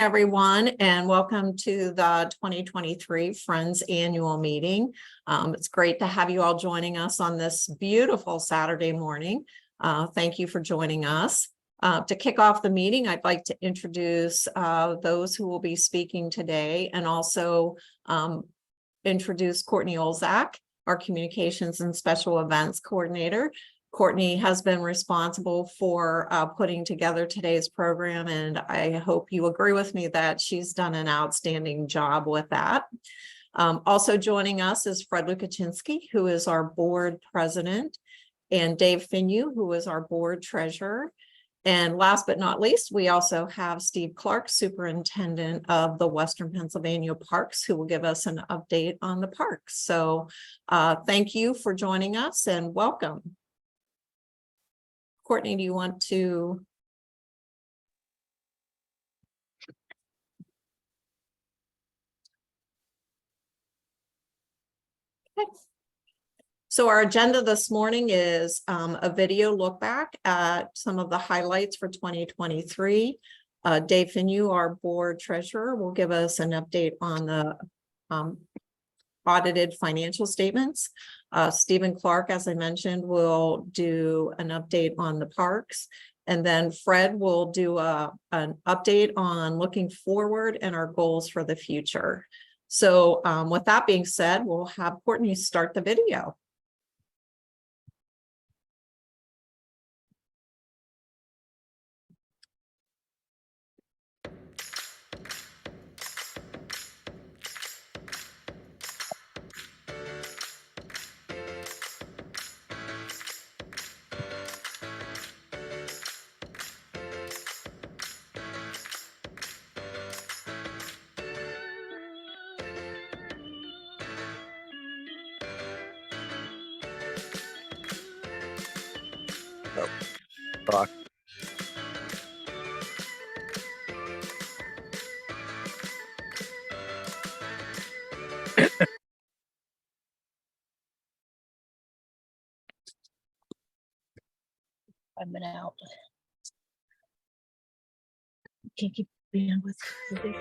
Everyone, and welcome to the 2023 Friends Annual Meeting. It's great to have you all joining us on this beautiful Saturday morning. Thank you for joining us. To kick off the meeting, I'd like to introduce those who will be speaking today, and also introduce Courtney Olzak, our Communications and Special Events Coordinator. Courtney has been responsible for putting together today's program, and I hope you agree with me that she's done an outstanding job with that. Also joining us is Fred Lukaczynski, who is our board president, and Dave Finu, who is our board treasurer. And last but not least, we also have Steve Clark, superintendent of the Western Pennsylvania Parks, who will give us an update on the parks. So thank you for joining us and welcome. Courtney, do you want to? Okay. So our agenda this morning is a video look back at some of the highlights for 2023. Dave Finu, our board treasurer, will give us an update on the audited financial statements. Stephen Clark, as I mentioned, will do an update on the parks. And then Fred will do an update on looking forward and our goals for the future. So with that being said, we'll have Courtney start the video. Fuck. I've been out. Can't keep being with you.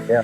Yeah.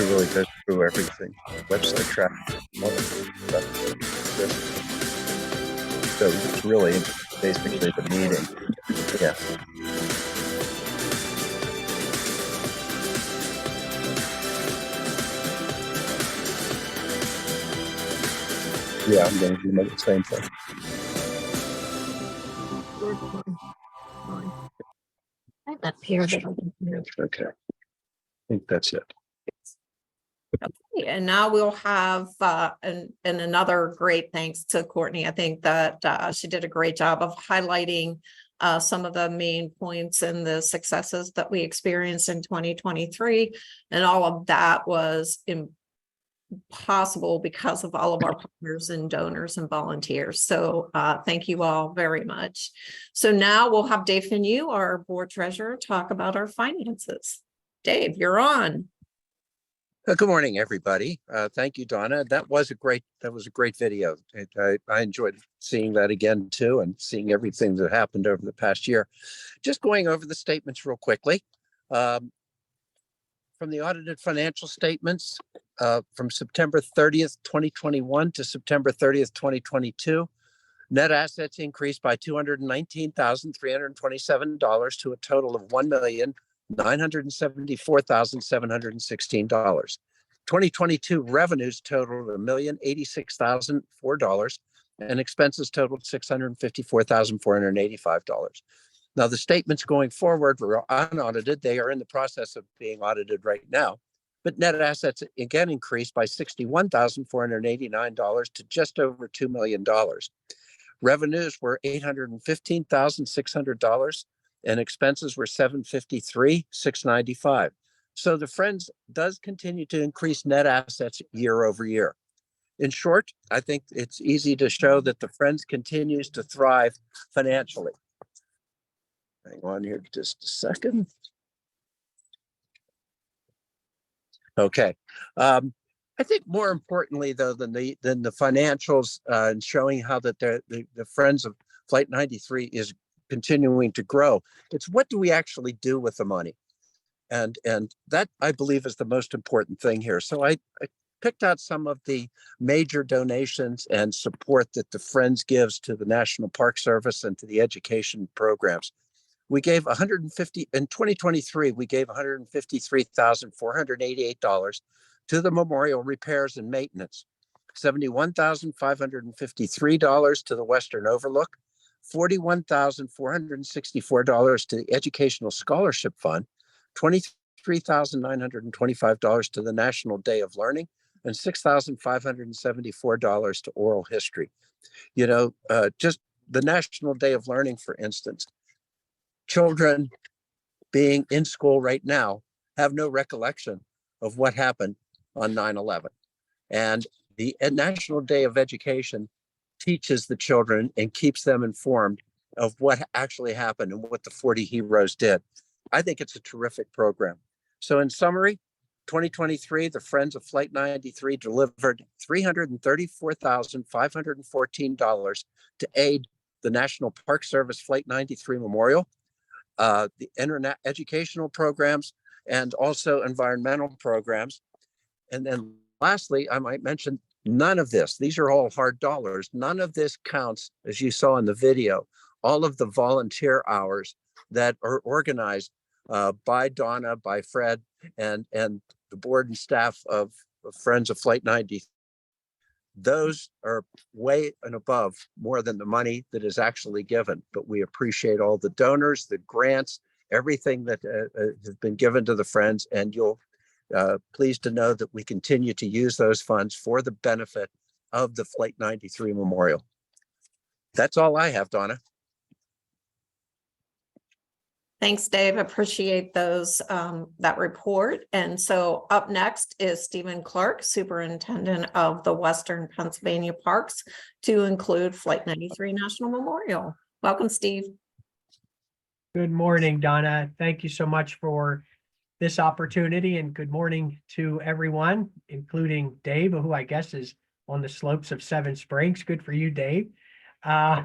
really goes through everything, website traffic, all that stuff. So it's really basically the meeting. Yeah. Yeah, I'm going to do the same thing. I have that pair that I can hear. Okay. I think that's it. And now we'll have, and another great thanks to Courtney. I think that she did a great job of highlighting some of the main points and the successes that we experienced in 2023. And all of that was possible because of all of our partners and donors and volunteers. So thank you all very much. So now we'll have Dave Finu, our board treasurer, talk about our finances. Dave, you're on. Good morning, everybody. Thank you, Donna. That was a great video. I enjoyed seeing that again too, and seeing everything that happened over the past year. Just going over the statements real quickly. From the audited financial statements from September 30th, 2021 to September 30th, 2022, net assets increased by $219,327 to a total of $1,974,716. 2022 revenues totaled $1,086,004 and expenses totaled $654,485. Now, the statements going forward were unaudited. They are in the process of being audited right now. But net assets again increased by $61,489 to just over $2 million. Revenues were $815,600 and expenses were $753,695. So the Friends does continue to increase net assets year over year. In short, I think it's easy to show that the Friends continues to thrive financially. Hang on here just a second. Okay. I think more importantly, though, than the financials and showing how that the Friends of Flight 93 is continuing to grow, it's what do we actually do with the money? And that, I believe, is the most important thing here. So I picked out some of the major donations and support that the Friends gives to the National Park Service and to the education programs. We gave in 2023, we gave $153,488 to the memorial repairs and maintenance, $71,553 to the Western Overlook, $41,464 to the Educational Scholarship Fund, $23,925 to the National Day of Learning, and $6,574 to oral history. You know, just the National Day of Learning, for instance, children being in school right now have no recollection of what happened on 9/11. And the National Day of Education teaches the children and keeps them informed of what actually happened and what the 40 heroes did. I think it's a terrific program. So in summary, 2023, the Friends of Flight 93 delivered $334,514 to aid the National Park Service Flight 93 Memorial, the internet educational programs, and also environmental programs. And then lastly, I might mention none of this, these are all hard dollars. None of this counts, as you saw in the video, all of the volunteer hours that are organized by Donna, by Fred, and the board and staff of Friends of Flight 90. Those are way and above more than the money that is actually given. But we appreciate all the donors, the grants, everything that has been given to the Friends, and you'll pleased to know that we continue to use those funds for the benefit of the Flight 93 Memorial. That's all I have, Donna. Thanks, Dave. Appreciate those, that report. And so up next is Stephen Clark, Superintendent of the Western Pennsylvania Parks, to include Flight 93 National Memorial. Welcome, Steve. Good morning, Donna. Thank you so much for this opportunity, and good morning to everyone, including Dave, who I guess is on the slopes of Seven Springs. Good for you, Dave. I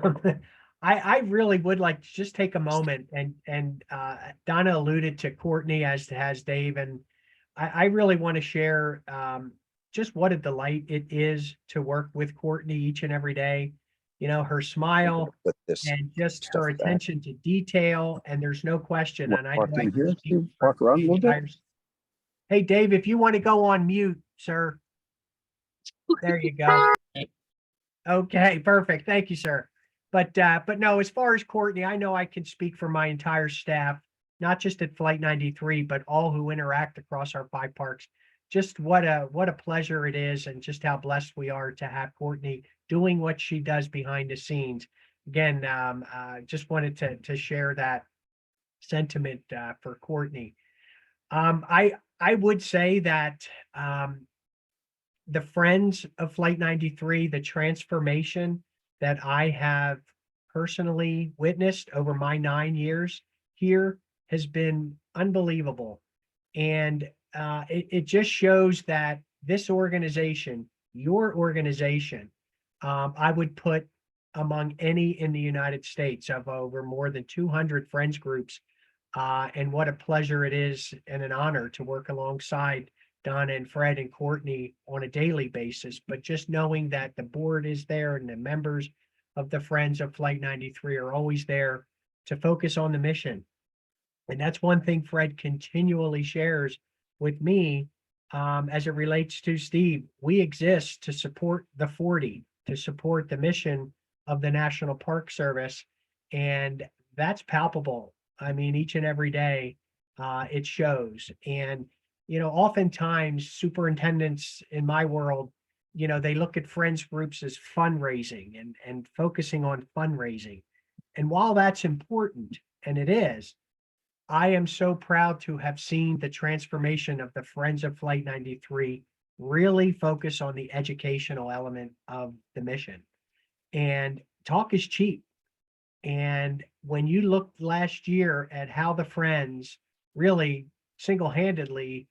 really would like to just take a moment, and Donna alluded to Courtney, as has Dave, and I really want to share just what a delight it is to work with Courtney each and every day. You know, her smile Put this and just stuff her back. attention to detail, and there's no question. Want And to I park know I in can here? speak Park for around a the little bit? entire- Hey, Dave, if you want to go on mute, sir. There you go. Okay, perfect. Thank you, sir. But no, as far as Courtney, I know I can speak for my entire staff, not just at Flight 93, but all who interact across our 5 parks. Just what a pleasure it is, and just how blessed we are to have Courtney doing what she does behind the scenes. Again, just wanted to share that sentiment for Courtney. I would say that the Friends of Flight 93, the transformation that I have personally witnessed over my 9 years here has been unbelievable. And it just shows that this organization, your organization, I would put among any in the United States, of over more than 200 friends groups. And what a pleasure it is and an honor to work alongside Donna and Fred and Courtney on a daily basis. But just knowing that the board is there and the members of the Friends of Flight 93 are always there to focus on the mission. And that's one thing Fred continually shares with me as it relates to Steve. We exist to support the 40, to support the mission of the National Park Service. And that's palpable. I mean, each and every day it shows. And, you know, oftentimes superintendents in my world, you know, they look at friends groups as fundraising and focusing on fundraising. And while that's important, and it is, I am so proud to have seen the transformation of the Friends of Flight 93 really focus on the educational element of the mission. And talk is cheap. And when you looked last year at how the Friends really single-handedly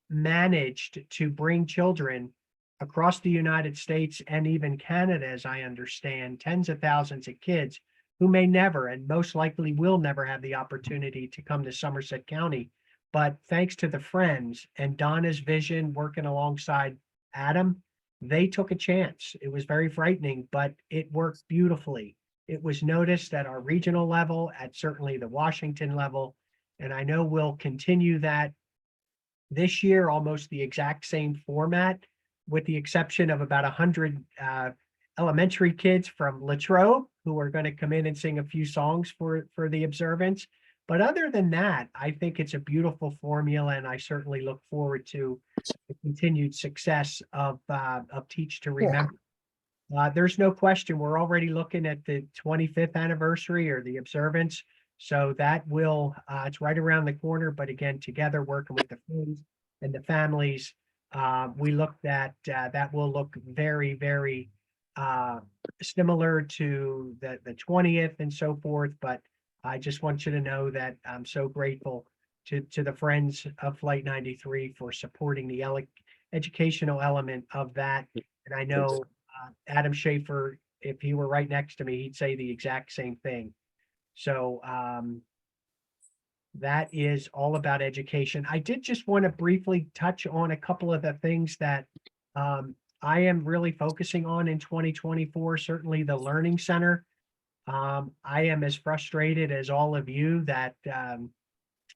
managed to bring children across the United States and even Canada, as I understand, tens of thousands of kids who may never and most likely will never have the opportunity to come to Somerset County. But thanks to the Friends and Donna's vision working alongside Adam, they took a chance. It was very frightening, but it worked beautifully. It was noticed at our regional level, at certainly the Washington level, and I know we'll continue that this year, almost the exact same format, with the exception of about 100 elementary kids from Latrobe who are going to come in and sing a few songs for the observance. But other than that, I think it's a beautiful formula, and I certainly look forward to the continued success of Teach to Remember. There's no question, we're already looking at the 25th anniversary or the observance. So that will, it's right around the corner, but again, together working with the friends and the families, we looked at, that will look very, very similar to the 20th and so forth. But I just want you to know that I'm so grateful to the Friends of Flight 93 for supporting the educational element of that. And I know Adam Schaefer, if he were right next to me, he'd say the exact same thing. So that is all about education. I did just want to briefly touch on a couple of the things that I am really focusing on in 2024, certainly the Learning Center. I am as frustrated as all of you that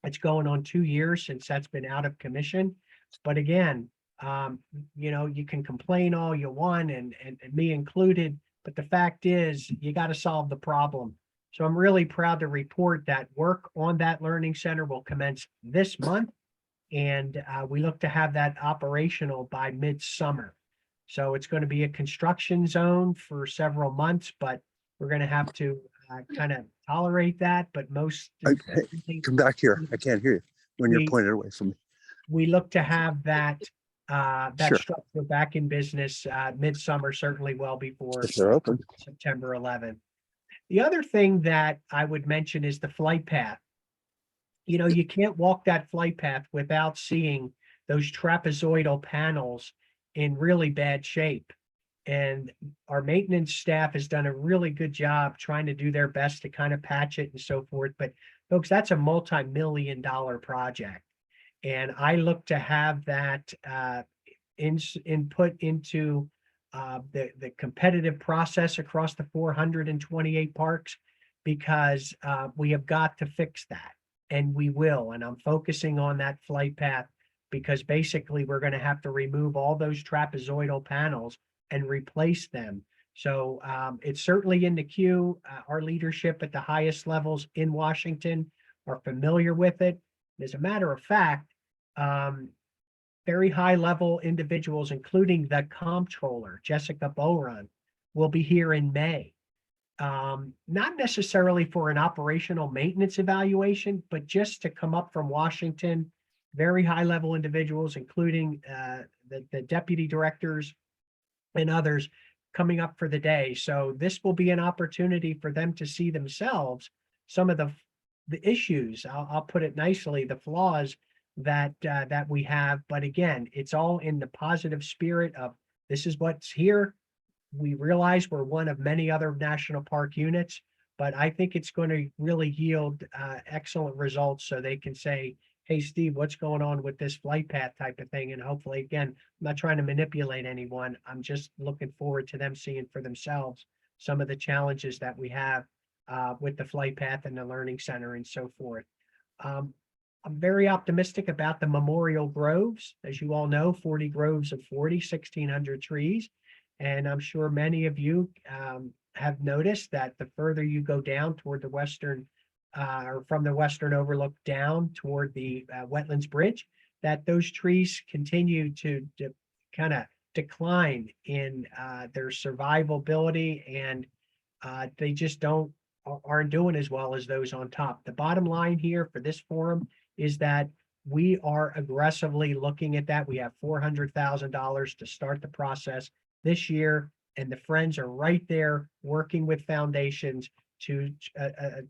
it's going on 2 years since that's been out of commission. But again, you know, you can complain all you want, and me included, but the fact is you got to solve the problem. So I'm really proud to report that work on that Learning Center will commence this month, and we look to have that operational by midsummer. So it's going to be a construction zone for several months, but we're going to have to kind of tolerate that. But most Come back here. I can't hear you when you're We- pointed away from me. we look to have that Sure. structure back in business midsummer, certainly well before If they're open. September 11th. The other thing that I would mention is the flight path. You know, you can't walk that flight path without seeing those trapezoidal panels in really bad shape. And our maintenance staff has done a really good job trying to do their best to kind of patch it and so forth. But folks, that's a multi-million-dollar project. And I look to have that input into the competitive process across the 428 parks, because we have got to fix that, and we will. And I'm focusing on that flight path because basically we're going to have to remove all those trapezoidal panels and replace them. So it's certainly in the queue. Our leadership at the highest levels in Washington are familiar with it. As a matter of fact, very high level individuals, including the comptroller, Jessica Boron, will be here in May. Not necessarily for an operational maintenance evaluation, but just to come up from Washington, very high level individuals, including the deputy directors and others coming up for the day. So this will be an opportunity for them to see themselves some of the issues, I'll put it nicely, the flaws that we have. But again, it's all in the positive spirit of this is what's here. We realize we're one of many other national park units, but I think it's going to really yield excellent results so they can say, hey, Steve, what's going on with this flight path type of thing? And hopefully, again, I'm not trying to manipulate anyone. I'm just looking forward to them seeing for themselves some of the challenges that we have with the flight path and the learning center and so forth. I'm very optimistic about the memorial groves. As you all know, 40 groves of 40, 1,600 trees. And I'm sure many of you have noticed that the further you go down toward the western or from the Western Overlook down toward the Wetlands Bridge, that those trees continue to kind of decline in their survivability, and they just aren't doing as well as those on top. The bottom line here for this forum is that we are aggressively looking at that. We have $400,000 to start the process this year, and the Friends are right there working with foundations to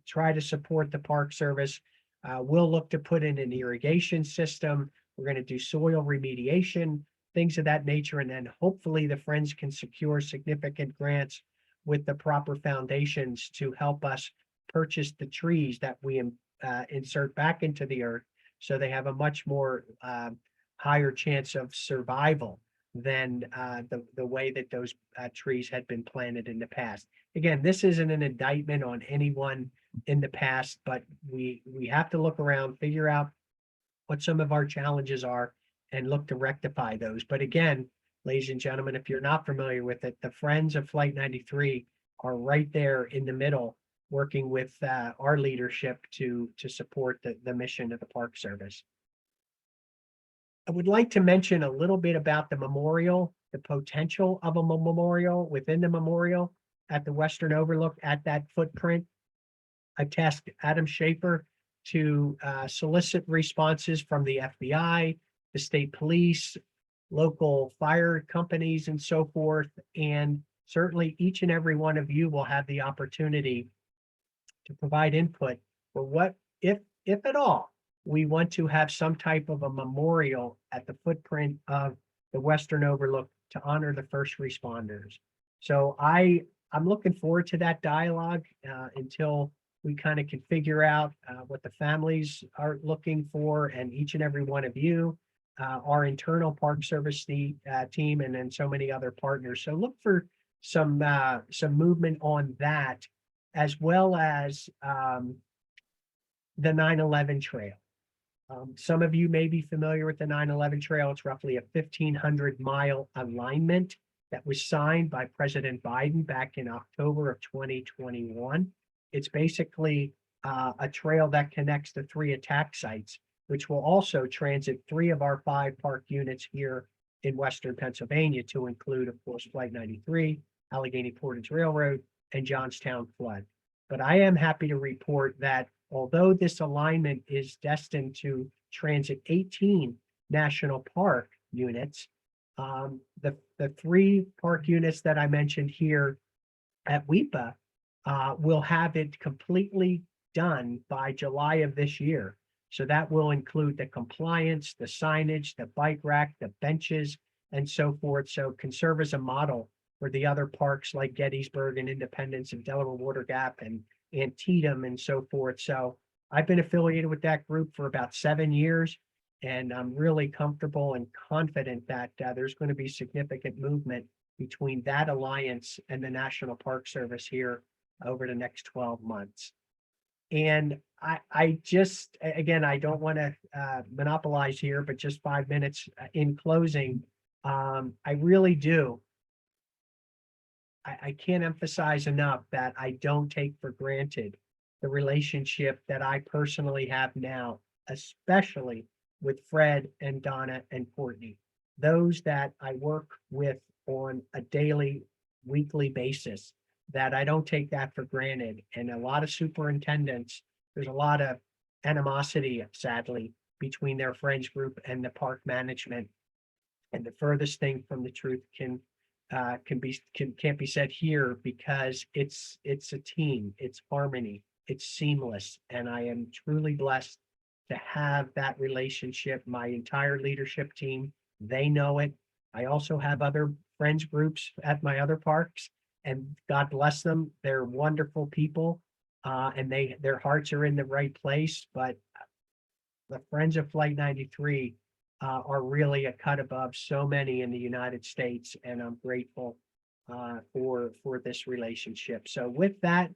try to support the Park Service. We'll look to put in an irrigation system. We're going to do soil remediation, things of that nature. And then hopefully the Friends can secure significant grants with the proper foundations to help us purchase the trees that we insert back into the earth, so they have a much more higher chance of survival than the way that those trees had been planted in the past. Again, this isn't an indictment on anyone in the past, but we have to look around, figure out what some of our challenges are, and look to rectify those. But again, ladies and gentlemen, if you're not familiar with it, the Friends of Flight 93 are right there in the middle, working with our leadership to support the mission of the Park Service. I would like to mention a little bit about the memorial, the potential of a memorial within the memorial at the Western Overlook at that footprint. I tasked Adam Schaefer to solicit responses from the FBI, the state police, local fire companies, and so forth. And certainly each and every one of you will have the opportunity to provide input for what, if at all, we want to have some type of a memorial at the footprint of the Western Overlook to honor the first responders. So I'm looking forward to that dialogue until we kind of can figure out what the families are looking for, and each and every one of you, our internal Park Service team, and then so many other partners. So look for some movement on that, as well as the 9/11 Trail. Some of you may be familiar with the 9/11 Trail. It's roughly a 1,500-mile alignment that was signed by President Biden back in October of 2021. It's basically a trail that connects the 3 attack sites, which will also transit 3 of our 5 park units here in Western Pennsylvania, to include, of course, Flight 93, Allegheny Portage Railroad, and Johnstown Flood. But I am happy to report that although this alignment is destined to transit 18 national park units, the 3 park units that I mentioned here at WEPA will have it completely done by July of this year. So that will include the compliance, the signage, the bike rack, the benches, and so forth. So can serve as a model for the other parks like Gettysburg and Independence and Delaware Water Gap and Antietam and so forth. So I've been affiliated with that group for about 7 years, And I'm really comfortable and confident that there's going to be significant movement between that alliance and the National Park Service here over the next 12 months. And I just, again, I don't want to monopolize here, but just 5 minutes in closing. I really do. I can't emphasize enough that I don't take for granted the relationship that I personally have now, especially with Fred and Donna and Courtney, those that I work with on a daily, weekly basis, that I don't take that for granted. And a lot of superintendents, there's a lot of animosity, sadly, between their friends group and the park management. And the furthest thing from the truth can't be said here, because it's a team, it's harmony, it's seamless. And I am truly blessed to have that relationship. My entire leadership team, they know it. I also have other friends groups at my other parks, and God bless them. They're wonderful people, and their hearts are in the right place. But the Friends of Flight 93 are really a cut above so many in the United States, and I'm grateful for this relationship. So with that,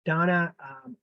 Donna,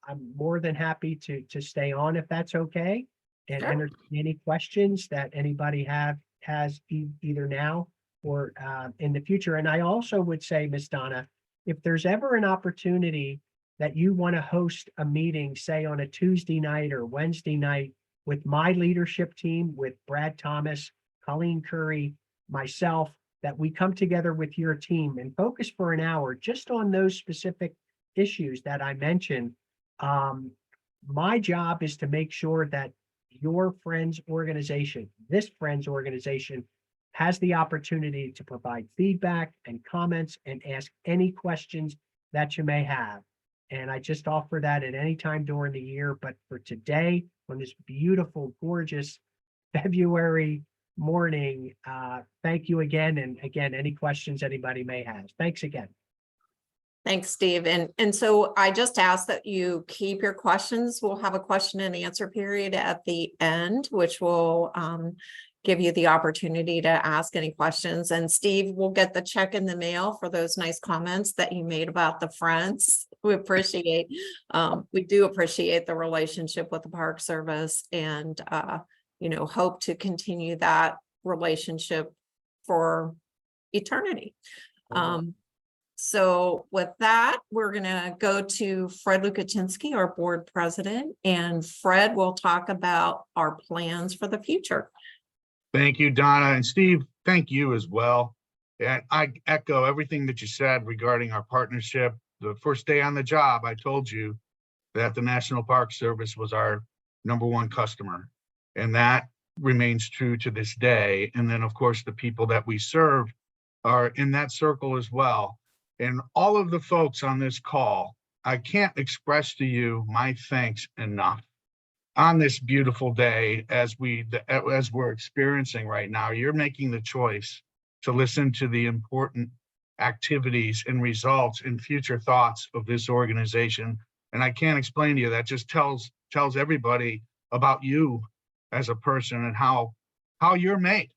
I'm more than happy to stay on if that's okay, and Sure. entertain any questions that anybody has either now or in the future. And I also would say, Miss Donna, if there's ever an opportunity that you want to host a meeting, say on a Tuesday night or Wednesday night, with my leadership team, with Brad Thomas, Colleen Curry, myself, that we come together with your team and focus for an hour just on those specific issues that I mentioned. My job is to make sure that your friend's organization, this friend's organization, has the opportunity to provide feedback and comments and ask any questions that you may have. And I just offer that at any time during the year. But for today, on this beautiful, gorgeous February morning, thank you again. And again, any questions anybody may have. Thanks again. Thanks, Steve. And so I just ask that you keep your questions. We'll have a question and answer period at the end, which will give you the opportunity to ask any questions. And Steve will get the check in the mail for those nice comments that you made about the friends. We do appreciate the relationship with the Park Service, and hope to continue that relationship for eternity. So with that, we're going to go to Fred Lukachinsky, our board president, and Fred will talk about our plans for the future. Thank you, Donna, and Steve, thank you as well. And I echo everything that you said regarding our partnership. The first day on the job, I told you that the National Park Service was our #1 customer, and that remains true to this day. And then, of course, the people that we serve are in that circle as well. And all of the folks on this call, I can't express to you my thanks enough on this beautiful day as we're experiencing right now. You're making the choice to listen to the important activities and results and future thoughts of this organization. And I can't explain to you, that just tells everybody about you as a person and how you're made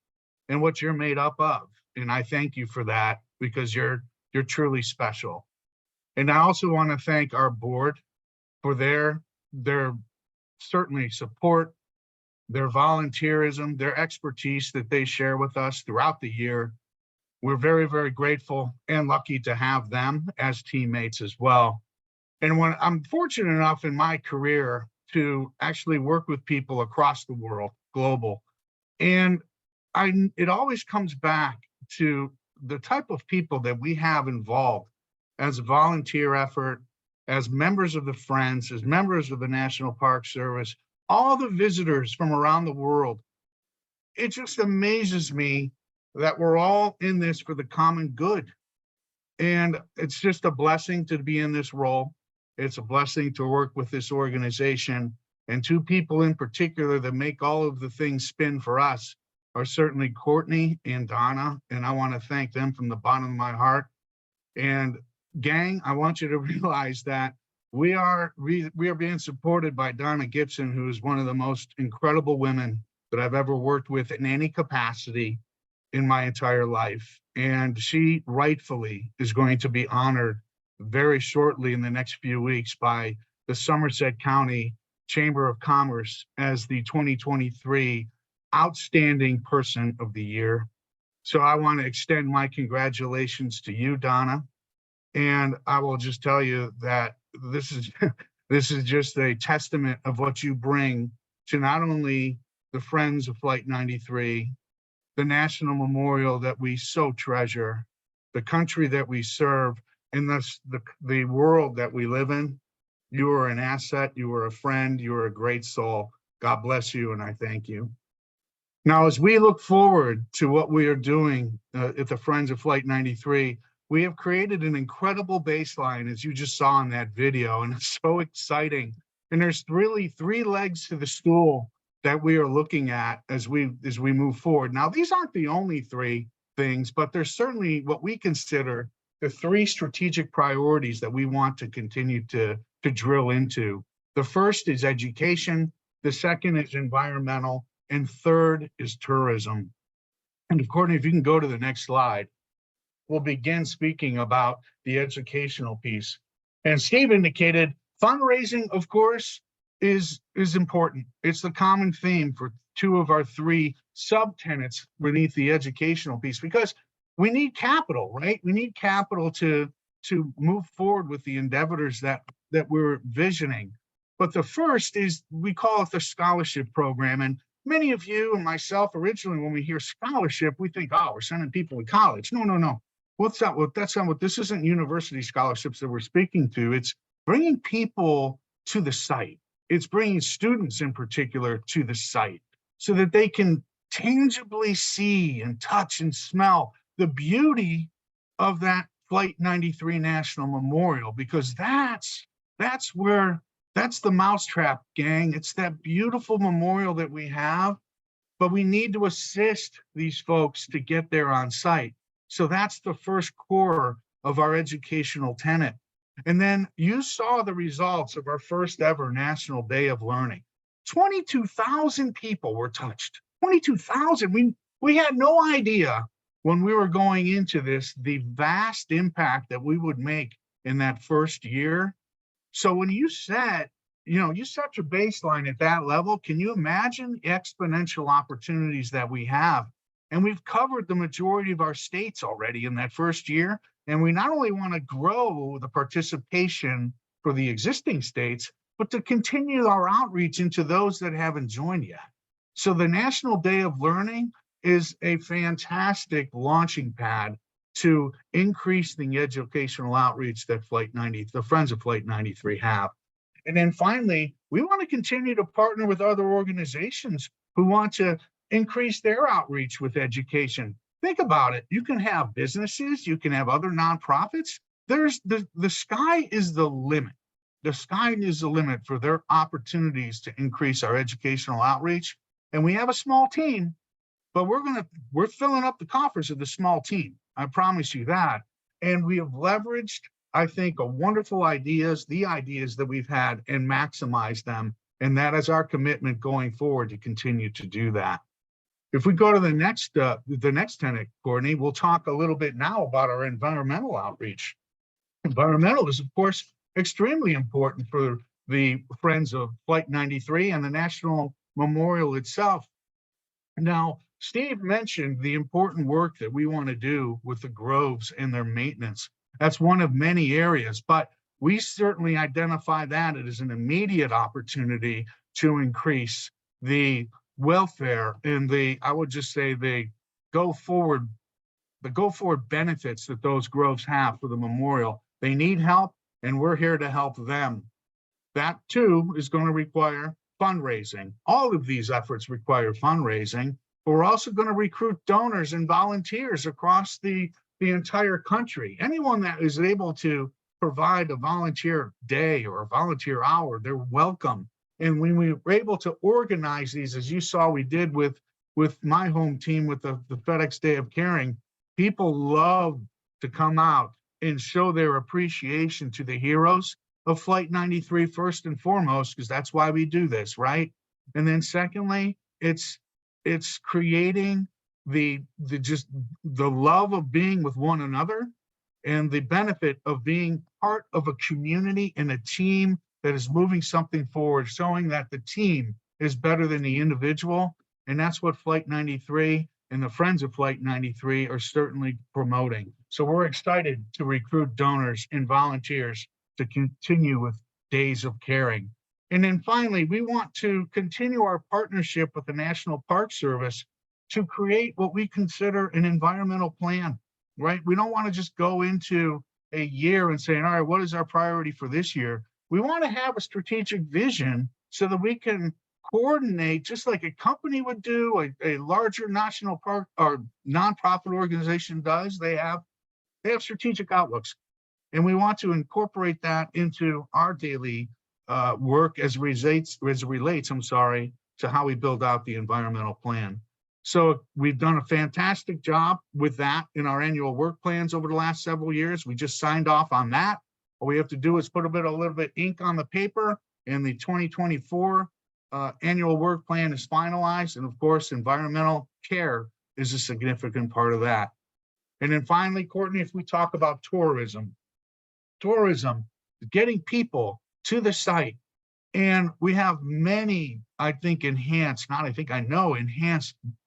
and what you're made up of. And I thank you for that, because you're truly special. And I also want to thank our board for their certainly support, their volunteerism, their expertise that they share with us throughout the year. We're very, very grateful and lucky to have them as teammates as well. And when I'm fortunate enough in my career to actually work with people across the world, global, and it always comes back to the type of people that we have involved as a volunteer effort, as members of the Friends, as members of the National Park Service, all the visitors from around the world. It just amazes me that we're all in this for the common good. And it's just a blessing to be in this role. It's a blessing to work with this organization. And two people in particular that make all of the things spin for us are certainly Courtney and Donna. And I want to thank them from the bottom of my heart. And gang, I want you to realize that we are being supported by Donna Gibson, who is one of the most incredible women that I've ever worked with in any capacity in my entire life. And she rightfully is going to be honored very shortly in the next few weeks by the Somerset County Chamber of Commerce as the 2023 Outstanding Person of the Year. So I want to extend my congratulations to you, Donna. And I will just tell you that this is this is just a testament of what you bring to not only the Friends of Flight 93, the national memorial that we so treasure, the country that we serve, and thus the world that we live in. You are an asset, you are a friend, you are a great soul. God bless you, and I thank you. Now, as we look forward to what we are doing at the Friends of Flight 93, we have created an incredible baseline, as you just saw in that video, and it's so exciting. And there's really 3 legs to the stool that we are looking at as we move forward. Now, these aren't the only 3 things, but they're certainly what we consider the 3 strategic priorities that we want to continue to drill into. The first is education, the second is environmental, and third is tourism. And Courtney, if you can go to the next slide, we'll begin speaking about the educational piece. And Steve indicated fundraising, of course, is important. It's the common theme for 2 of our 3 subtenants beneath the educational piece, because we need capital, right? We need capital to move forward with the endeavors that we're visioning. But the first is, we call it the scholarship program. And many of you and myself, originally, when we hear scholarship, we think, oh, we're sending people to college. No. That's not what this isn't university scholarships that we're speaking to. It's bringing people to the site. It's bringing students in particular to the site so that they can tangibly see and touch and smell the beauty of that Flight 93 National Memorial, because that's the mousetrap, gang. It's that beautiful memorial that we have, but we need to assist these folks to get there on site. So that's the first core of our educational tenet. And then you saw the results of our first ever National Day of Learning. 22,000 people were touched. 22,000. We had no idea when we were going into this, the vast impact that we would make in that first year. So when you set your baseline at that level, can you imagine exponential opportunities that we have? And we've covered the majority of our states already in that first year. And we not only want to grow the participation for the existing states, but to continue our outreach into those that haven't joined yet. So the National Day of Learning is a fantastic launching pad to increase the educational outreach that the Friends of Flight 93 have. And then finally, we want to continue to partner with other organizations who want to increase their outreach with education. Think about it. You can have businesses, you can have other nonprofits. There's the sky is the limit. The sky is the limit for their opportunities to increase our educational outreach. And we have a small team, but we're filling up the coffers of the small team. I promise you that. And we have leveraged, I think, wonderful ideas, the ideas that we've had, and maximize them. And that is our commitment going forward, to continue to do that. If we go to the next tenet, Courtney, we'll talk a little bit now about our environmental outreach. Environmental is, of course, extremely important for the Friends of Flight 93 and the National Memorial itself. Now, Steve mentioned the important work that we want to do with the groves and their maintenance. That's one of many areas, but we certainly identify that as an immediate opportunity to increase the welfare and I would just say the go forward benefits that those groves have for the memorial. They need help, and we're here to help them. That too is going to require fundraising. All of these efforts require fundraising, but we're also going to recruit donors and volunteers across the entire country. Anyone that is able to provide a volunteer day or a volunteer hour, they're welcome. And when we were able to organize these, as you saw we did with my home team with the FedEx Day of Caring, people love to come out and show their appreciation to the heroes of Flight 93 first and foremost, because that's why we do this, right? And then secondly, it's it's creating the love of being with one another and the benefit of being part of a community and a team that is moving something forward, showing that the team is better than the individual. And that's what Flight 93 and the Friends of Flight 93 are certainly promoting. So we're excited to recruit donors and volunteers to continue with Days of Caring. And then finally, we want to continue our partnership with the National Park Service to create what we consider an environmental plan, right? We don't want to just go into a year and saying, all right, what is our priority for this year? We want to have a strategic vision so that we can coordinate, just like a company would do, a larger national park or nonprofit organization does. They have strategic outlooks, and we want to incorporate that into our daily work as it relates, to how we build out the environmental plan. So we've done a fantastic job with that in our annual work plans over the last several years. We just signed off on that. All we have to do is put a little bit ink on the paper, and the 2024 annual work plan is finalized. And of course, environmental care is a significant part of that. And then finally, Courtney, if we talk about tourism, getting people to the site. And we have many, I think, enhanced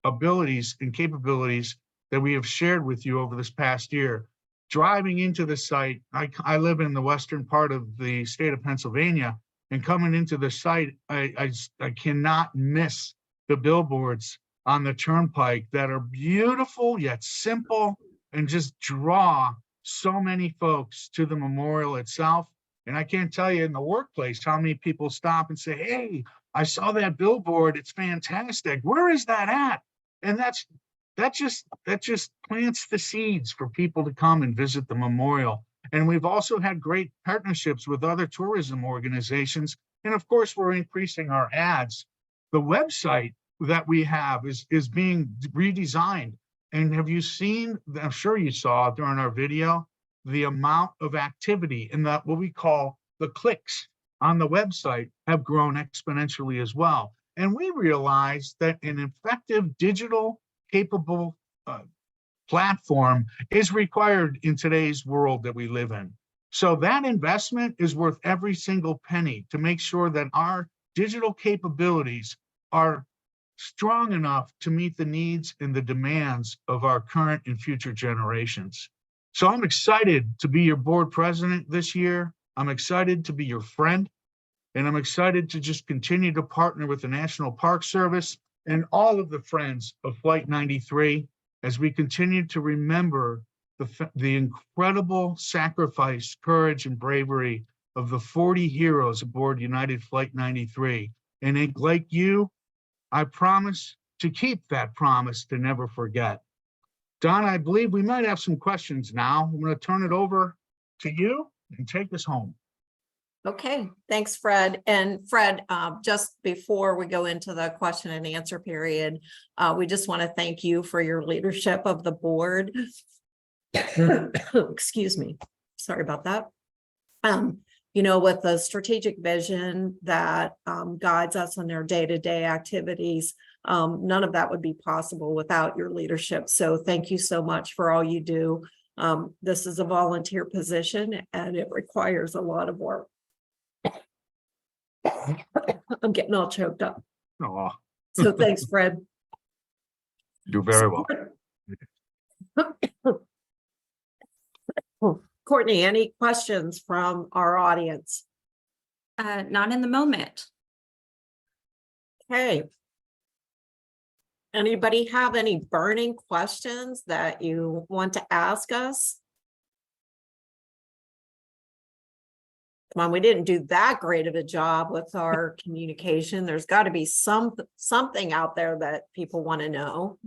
abilities and capabilities that we have shared with you over this past year. Driving into the site, I live in the western part of the state of Pennsylvania, and coming into the site, I cannot miss the billboards on the turnpike that are beautiful yet simple and just draw so many folks to the memorial itself. And I can't tell you in the workplace how many people stop and say, hey, I saw that billboard. It's fantastic. Where is that at? And that just plants the seeds for people to come and visit the memorial. And we've also had great partnerships with other tourism organizations. And of course, we're increasing our ads. The website that we have is being redesigned. And have you seen, I'm sure you saw during our video, the amount of activity and that what we call the clicks on the website have grown exponentially as well. And we realize that an effective digital capable platform is required in today's world that we live in. So that investment is worth every single penny to make sure that our digital capabilities are strong enough to meet the needs and the demands of our current and future generations. So I'm excited to be your board president this year. I'm excited to be your friend, and I'm excited to just continue to partner with the National Park Service and all of the friends of Flight 93 as we continue to remember the incredible sacrifice, courage, and bravery of the 40 heroes aboard United Flight 93. And like you, I promise to keep that promise to never forget. Don, I believe we might have some questions now. I'm going to turn it over to you and take us home. Okay, thanks, Fred. And Fred, just before we go into the question and answer period, we just want to thank you for your leadership of the board. Excuse me. Sorry about that. With the strategic vision that guides us on our day-to-day activities, none of that would be possible without your leadership. So thank you so much for all you do. This is a volunteer position and it requires a lot of work. I'm getting all choked up. Oh, So thanks, Fred. do very well. Courtney, any questions from our audience? Not in the moment. Okay. Anybody have any burning questions that you want to ask us? Come on, we didn't do that great of a job with our communication. There's got to be something out there that people want to know.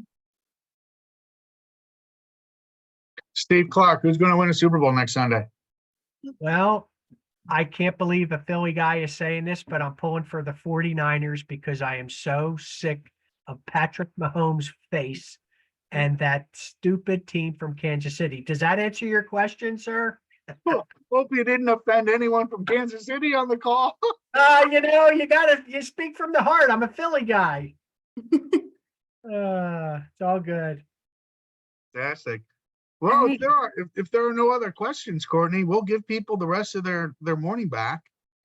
Steve Clark, who's going to win a Super Bowl next Sunday? Well, I can't believe a Philly guy is saying this, but I'm pulling for the 49ers because I am so sick of Patrick Mahomes' face and that stupid team from Kansas City. Does that answer your question, sir? Hope you didn't offend anyone from Kansas City on the call. You speak from the heart. I'm a Philly guy. It's all good. Fantastic. Well, Alright. if there are no other questions, Courtney, we'll give people the rest of their morning back.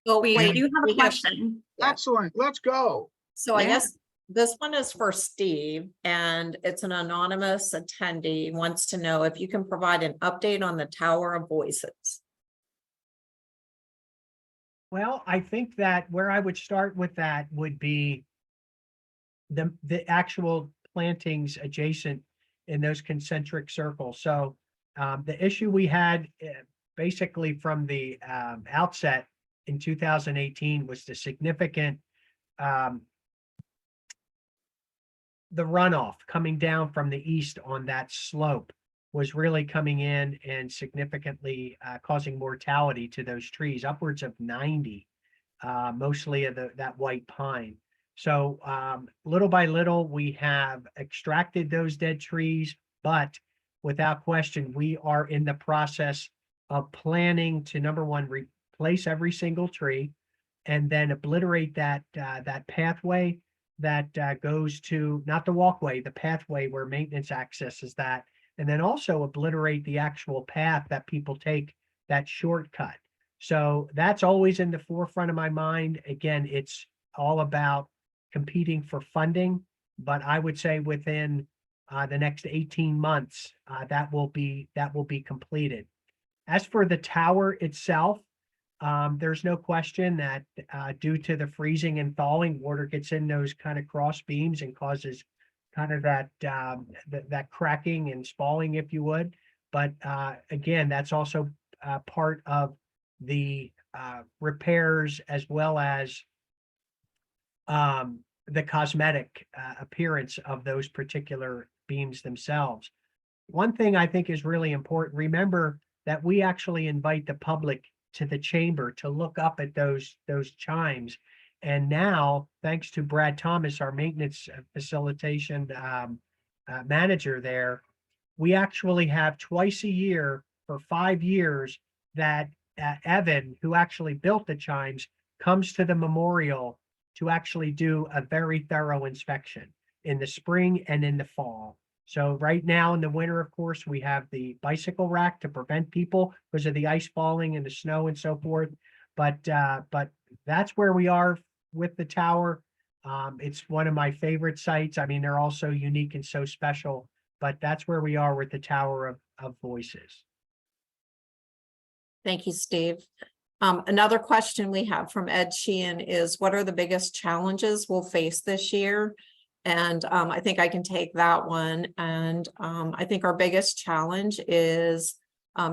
Oh, We wait, do have we a question. Yeah. Excellent. Let's go. So I Yeah. guess this one is for Steve, and it's an anonymous attendee, wants to know if you can provide an update on the Tower of Voices. Well, I think that where I would start with that would be the actual plantings adjacent in those concentric circles. So the issue we had basically from the outset in 2018 was the significant the runoff coming down from the east on that slope was really coming in and significantly causing mortality to those trees, upwards of 90, mostly of that white pine. So little by little, we have extracted those dead trees, but without question, we are in the process of planning to, number one, replace every single tree, and then obliterate that pathway that goes to, not the walkway, the pathway where maintenance accesses that, and then also obliterate the actual path that people take, that shortcut. So that's always in the forefront of my mind. Again, it's all about competing for funding, but I would say within the next 18 months, that will be completed. As for the tower itself, there's no question that due to the freezing and thawing, water gets in those kind of cross beams and causes kind of that cracking and spalling, if you would. But again, that's also part of the repairs, as well as the cosmetic appearance of those particular beams themselves. One thing I think is really important, remember that we actually invite the public to the chamber to look up at those chimes. And now, thanks to Brad Thomas, our maintenance facilitation manager there, we actually have twice a year for 5 years that Evan, who actually built the chimes, comes to the memorial to actually do a very thorough inspection in the spring and in the fall. So right now in the winter, of course, we have the bicycle rack to prevent people because of the ice falling and the snow and so forth. But that's where we are with the tower. It's one of my favorite sites. I mean, they're all so unique and so special, but that's where we are with the Tower of Voices. Thank you, Steve. Another question we have from Ed Sheehan is, what are the biggest challenges we'll face this year? And I think I can take that one. And I think our biggest challenge is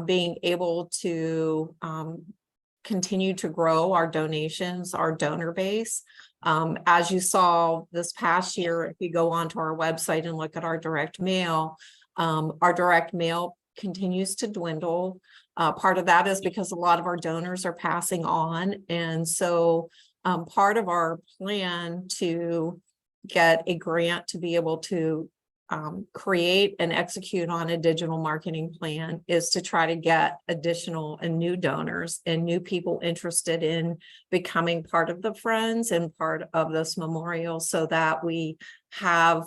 being able to continue to grow our donations, our donor base. As you saw this past year, if you go onto our website and look at our direct mail continues to dwindle. Part of that is because a lot of our donors are passing on. And so part of our plan to get a grant to be able to create and execute on a digital marketing plan is to try to get additional and new donors and new people interested in becoming part of the Friends and part of this memorial, so that we have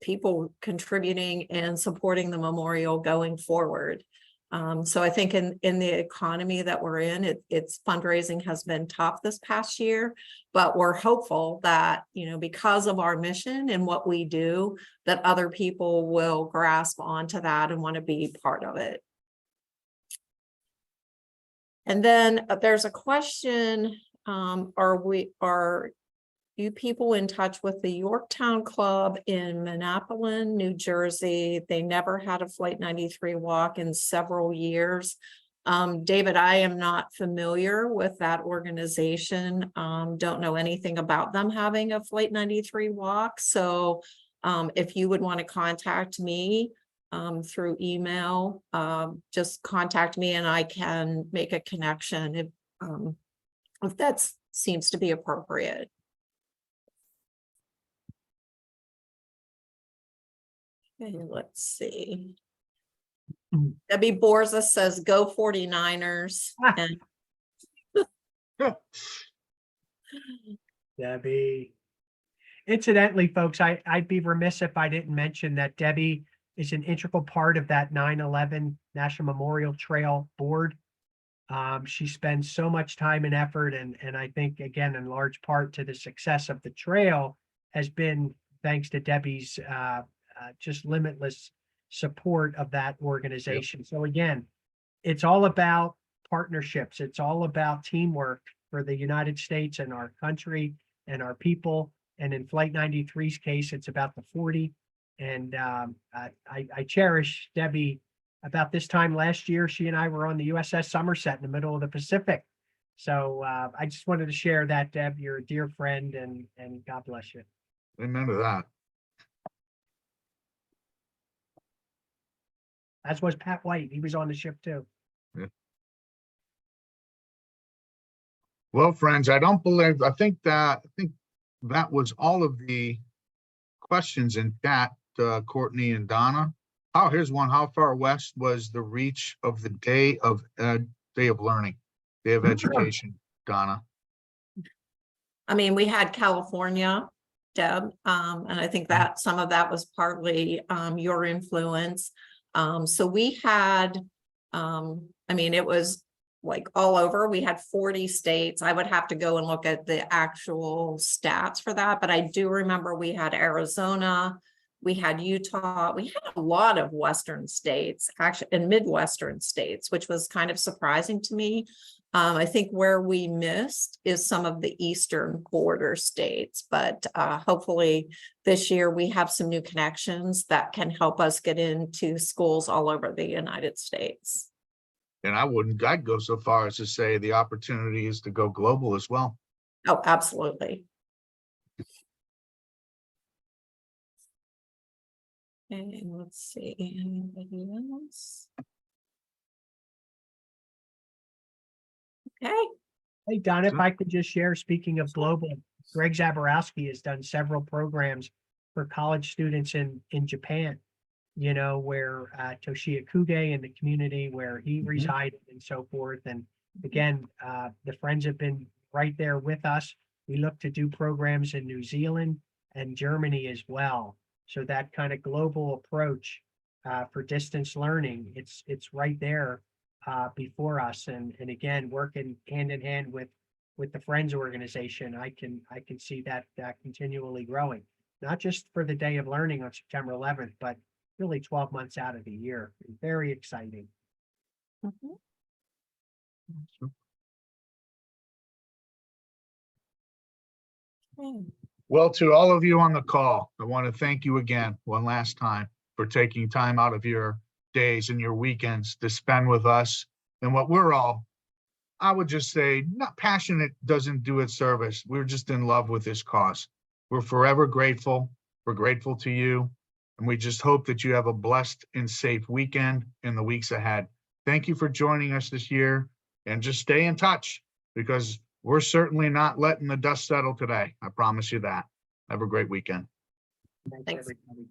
people contributing and supporting the memorial going forward. So I think in the economy that we're in, it's fundraising has been tough this past year, but we're hopeful that, because of our mission and what we do, that other people will grasp onto that and want to be part of it. And then there's a question, are you people in touch with the Yorktown Club in Manalapan, New Jersey? They never had a Flight 93 walk in several years. David, I am not familiar with that organization. Don't know anything about them having a Flight 93 walk. So if you would want to contact me through email, just contact me and I can make a connection if that seems to be appropriate. Okay, let's see. Debbie Borza says, go 49ers. And Debbie. Incidentally, folks, I'd be remiss if I didn't mention that Debbie is an integral part of that 9/11 National Memorial Trail Board. She spends so much time and effort, and I think, again, in large part to the success of the trail has been thanks to Debbie's just limitless support of that organization. So again, it's all about partnerships. It's all about teamwork for the United States and our country and our people. And in Flight 93's case, it's about the 40. And I cherish Debbie. About this time last year, she and I were on the USS Somerset in the middle of the Pacific. So I just wanted to share that, Deb. You're a dear friend, and God bless you. Amen to that. As was Pat White. He was on the ship too. Well, friends, I think that was all of the questions in chat, Courtney and Donna. Oh, here's one. How far west was the reach of the day of learning, day of education, Donna? I mean, we had California, Deb, and I think that some of that was partly your influence. So we had, I mean, it was like all over. We had 40 states. I would have to go and look at the actual stats for that, but I do remember we had Arizona, we had Utah, we had a lot of Western states, actually, and Midwestern states, which was kind of surprising to me. I think where we missed is some of the eastern border states, but hopefully this year we have some new connections that can help us get into schools all over the United States. And I'd go so far as to say the opportunity is to go global as well. Oh, absolutely. Okay, let's see, anybody else? Okay. Hey, Don, if I could just share, speaking of global, Greg Zaborowski has done several programs for college students in Japan, you know, where Toshiya Kuge and the community where he resided and so forth. And again, the friends have been right there with us. We look to do programs in New Zealand and Germany as well. So that kind of global approach for distance learning, it's right there before us. And again, working hand in hand with the Friends organization, I can see that continually growing, not just for the Day of Learning on September 11th, but really 12 months out of the year. Very exciting. Mhm. Okay. Well, to all of you on the call, I want to thank you again, one last time, for taking time out of your days and your weekends to spend with us. And what we're all, I would just say, not passionate doesn't do it service. We're just in love with this cause. We're forever grateful. We're grateful to you. And we just hope that you have a blessed and safe weekend in the weeks ahead. Thank you for joining us this year, and just stay in touch, because we're certainly not letting the dust settle today. I promise you that. Have a great weekend. Thanks, Thanks. everybody.